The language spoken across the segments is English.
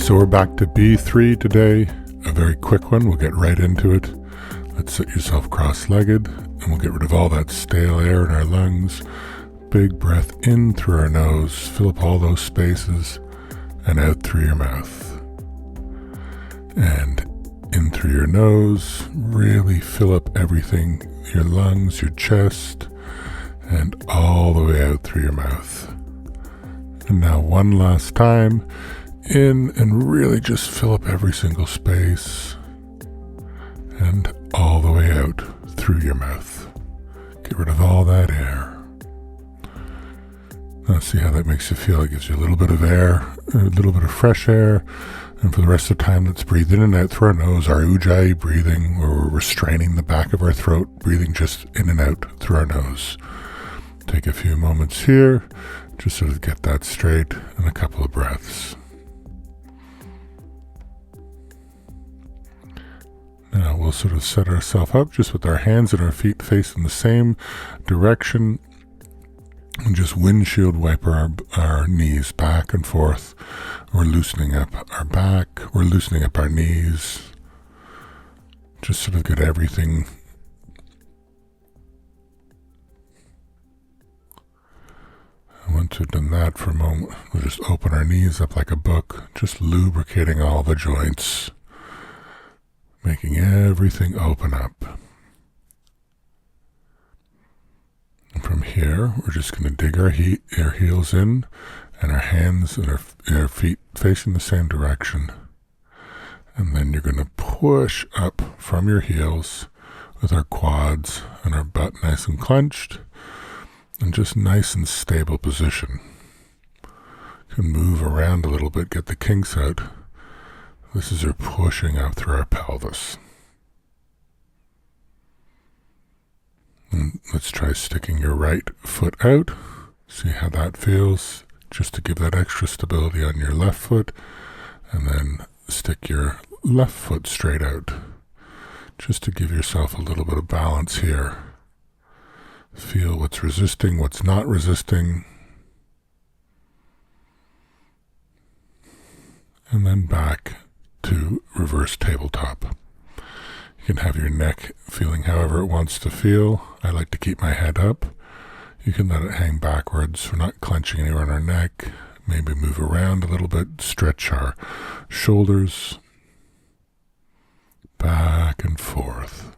So we're back to B3 today, a very quick one. We'll get right into it. Let's sit yourself cross-legged and we'll get rid of all that stale air in our lungs. Big breath in through our nose, fill up all those spaces, and out through your mouth. And in through your nose, really fill up everything, your lungs, your chest, and all the way out through your mouth. And now one last time, in and really just fill up every single space, and all the way out through your mouth. Get rid of all that air. Now see how that makes you feel. It gives you a little bit of air, a little bit of fresh air. And for the rest of the time, let's breathe in and out through our nose, our ujjayi breathing, where we're restraining the back of our throat, breathing just in and out through our nose. Take a few moments here, just sort of get that straight, and a couple of breaths. Now we'll sort of set ourselves up just with our hands and our feet facing the same direction, and just windshield wiper our knees back and forth. We're loosening up our back, we're loosening up our knees. Just sort of get everything and once we've done that for a moment, we'll just open our knees up like a book, just lubricating all the joints, making everything open up. And from here, we're just going to dig our heels in, and our hands and our feet facing the same direction. And then you're going to push up from your heels with our quads and our butt nice and clenched, and just nice and stable position. You can move around a little bit, get the kinks out. This is our pushing up through our pelvis. And let's try sticking your right foot out. See how that feels, just to give that extra stability on your left foot. And then stick your left foot straight out, just to give yourself a little bit of balance here. Feel what's resisting, what's not resisting. And then back to reverse tabletop. You can have your neck feeling however it wants to feel. I like to keep my head up. You can let it hang backwards. We're not clenching anywhere on our neck. Maybe move around a little bit. Stretch our shoulders back and forth.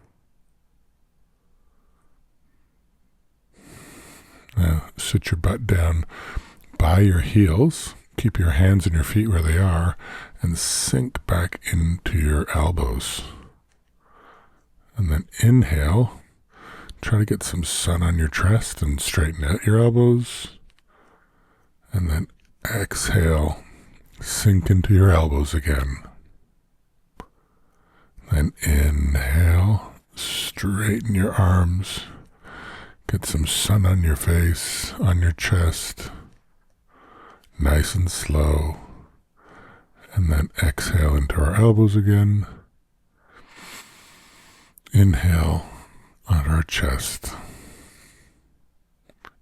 Now sit your butt down by your heels. Keep your hands and your feet where they are, and sink back into your elbows. And then inhale, try to get some sun on your chest and straighten out your elbows. And then exhale, sink into your elbows again. Then inhale, straighten your arms, get some sun on your face, on your chest, nice and slow. And then exhale into our elbows again. Inhale on our chest.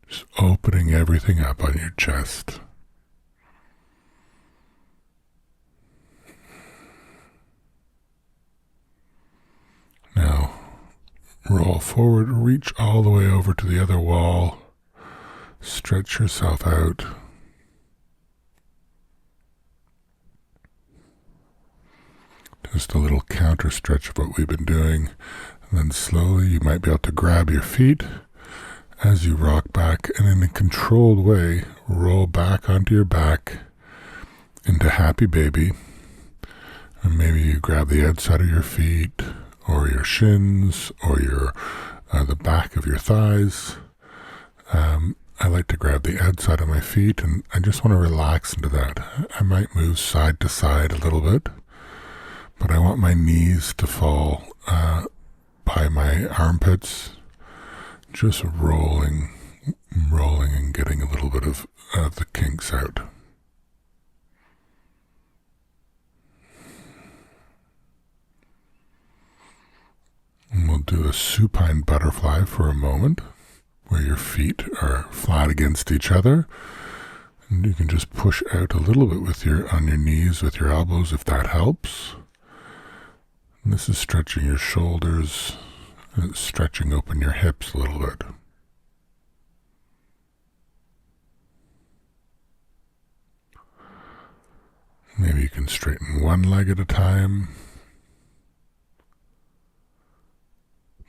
Just opening everything up on your chest. Now, roll forward, reach all the way over to the other wall. Stretch yourself out. Just a little counter stretch of what we've been doing. And then slowly you might be able to grab your feet as you rock back, and in a controlled way, roll back onto your back into happy baby. And maybe you grab the outside of your feet, or your shins, or your the back of your thighs. I like to grab the outside of my feet, and I just want to relax into that. I might move side to side a little bit, but I want my knees to fall by my armpits, just rolling and getting a little bit of the kinks out. And we'll do a supine butterfly for a moment, where your feet are flat against each other, And you can just push out a little bit on your knees with your elbows if that helps. And this is stretching your shoulders, and it's stretching open your hips a little bit. Maybe you can straighten one leg at a time,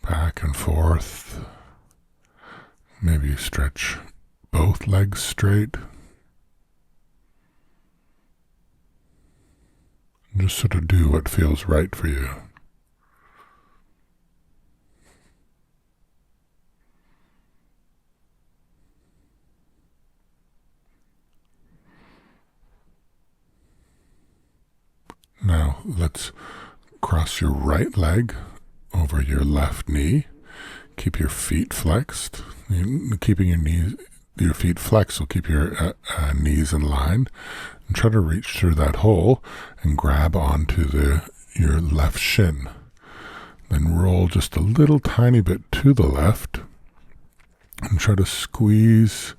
back and forth. Maybe you stretch both legs straight. Just sort of do what feels right for you. Now let's cross your right leg over your left knee. Keep your feet flexed. Keeping your feet flexed will keep your knees in line. And try to reach through that hole and grab onto your left shin. Then roll just a little tiny bit to the left and try to squeeze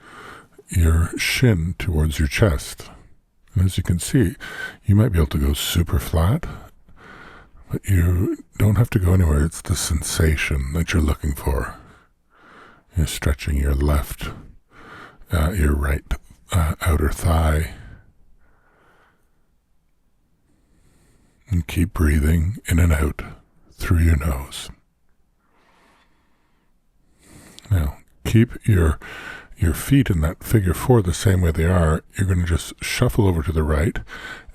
your shin towards your chest. And as you can see, you might be able to go super flat, but you don't have to go anywhere. It's the sensation that you're looking for. You're stretching your right outer thigh. And keep breathing in and out through your nose. Now, keep your feet in that figure four the same way they are. You're going to just shuffle over to the right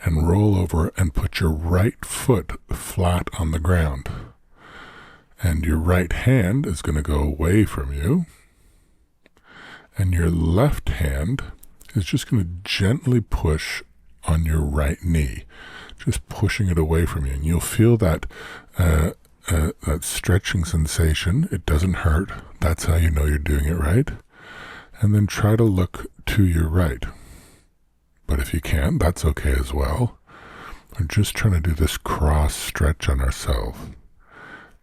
and roll over and put your right foot flat on the ground. And your right hand is going to go away from you. And your left hand is just going to gently push on your right knee, just pushing it away from you. And you'll feel that that stretching sensation. It doesn't hurt. That's how you know you're doing it right. And then try to look to your right. But if you can't, that's okay as well. We're just trying to do this cross stretch on ourselves.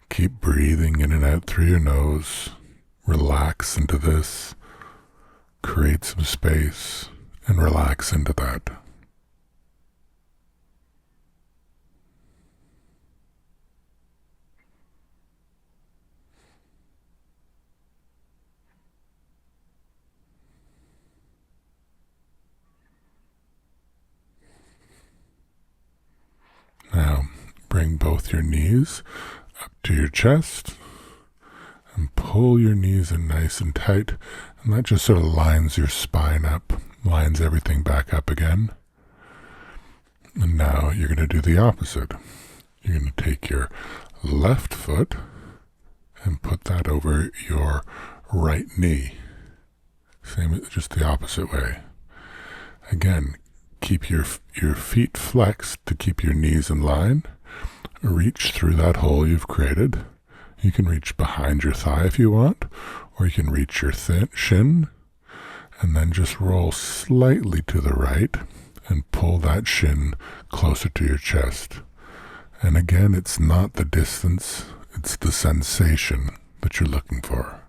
Keep breathing in and out through your nose. Relax into this. Create some space and relax into that. Now, bring both your knees up to your chest and pull your knees in nice and tight. And that just sort of lines your spine up, lines everything back up again. And now you're going to do the opposite. You're going to take your left foot and put that over your right knee. Same, just the opposite way. Again, keep your feet flexed to keep your knees in line. Reach through that hole you've created. You can reach behind your thigh if you want, or you can reach your shin, and then just roll slightly to the right and pull that shin closer to your chest. And again, it's not the distance, it's the sensation that you're looking for.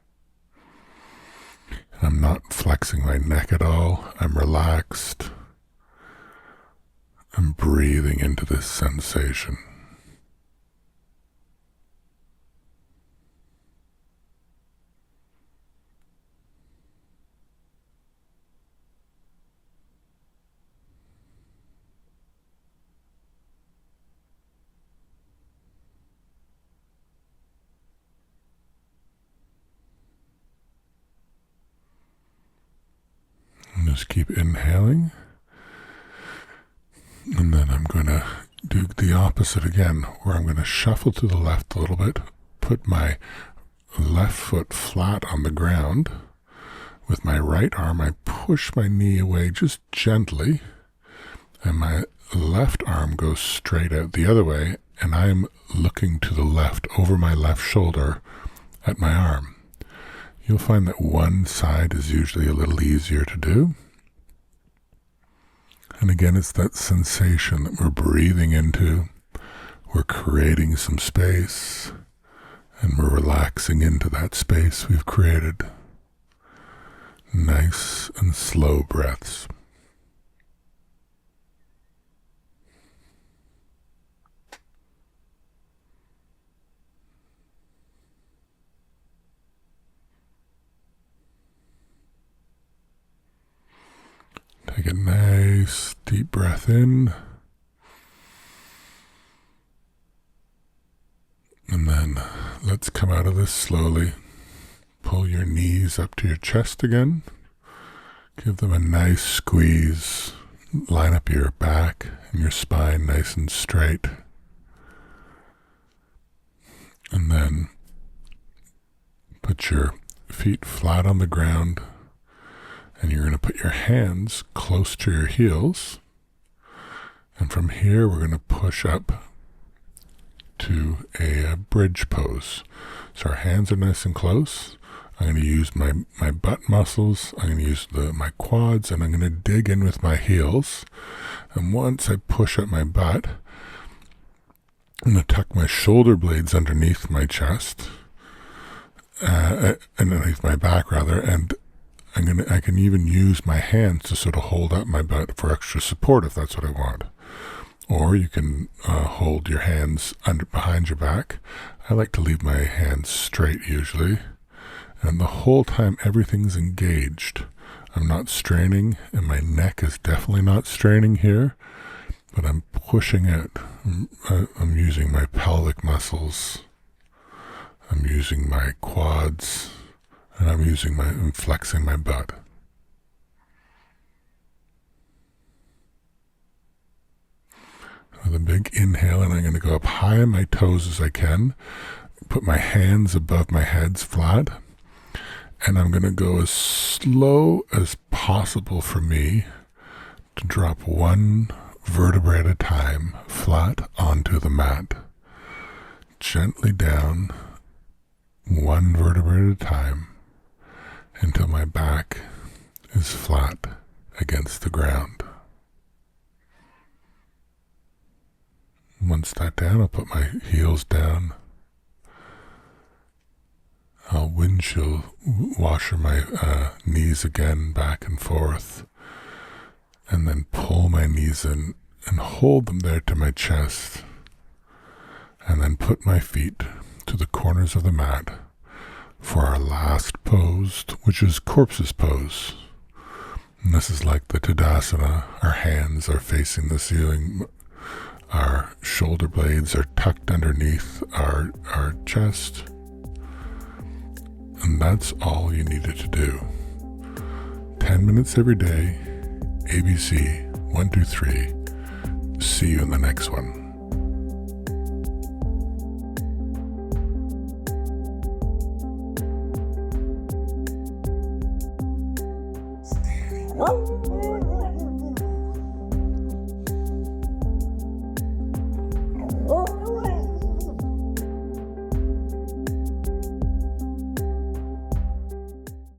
And I'm not flexing my neck at all. I'm relaxed. I'm breathing into this sensation. And just keep inhaling. And then I'm going to do the opposite again, where I'm going to shuffle to the left a little bit, put my left foot flat on the ground. With my right arm, I push my knee away just gently, and my left arm goes straight out the other way, and I'm looking to the left over my left shoulder at my arm. You'll find that one side is usually a little easier to do. And again, it's that sensation that we're breathing into. We're creating some space, and we're relaxing into that space we've created. Nice and slow breaths. Take a nice deep breath in. And then let's come out of this slowly. Pull your knees up to your chest again. Give them a nice squeeze. Line up your back and your spine nice and straight. And then put your feet flat on the ground. And you're going to put your hands close to your heels. And from here, we're going to push up to a bridge pose. So our hands are nice and close. I'm going to use my butt muscles. I'm going to use my quads, and I'm going to dig in with my heels. And once I push up my butt, I'm going to tuck my shoulder blades underneath my chest, underneath my back rather, and I can even use my hands to sort of hold up my butt for extra support if that's what I want. Or you can hold your hands behind your back. I like to leave my hands straight usually. And the whole time everything's engaged. I'm not straining, and my neck is definitely not straining here, but I'm pushing it. I'm using my pelvic muscles. I'm using my quads, and I'm flexing my butt. With a big inhale, and I'm going to go up high on my toes as I can. Put my hands above my head's flat. And I'm going to go as slow as possible for me to drop one vertebrae at a time flat onto the mat. Gently down, one vertebrae at a time, until my back is flat against the ground. Once that's down, I'll put my heels down. I'll windshield washer my knees again back and forth, and then pull my knees in and hold them there to my chest, and then put my feet to the corners of the mat for our last pose, which is corpse's pose. And this is like the Tadasana. Our hands are facing the ceiling. Our shoulder blades are tucked underneath our chest. And that's all you needed to do. 10 minutes every day, ABC, 1, 2, 3. See you in the next one. Woo!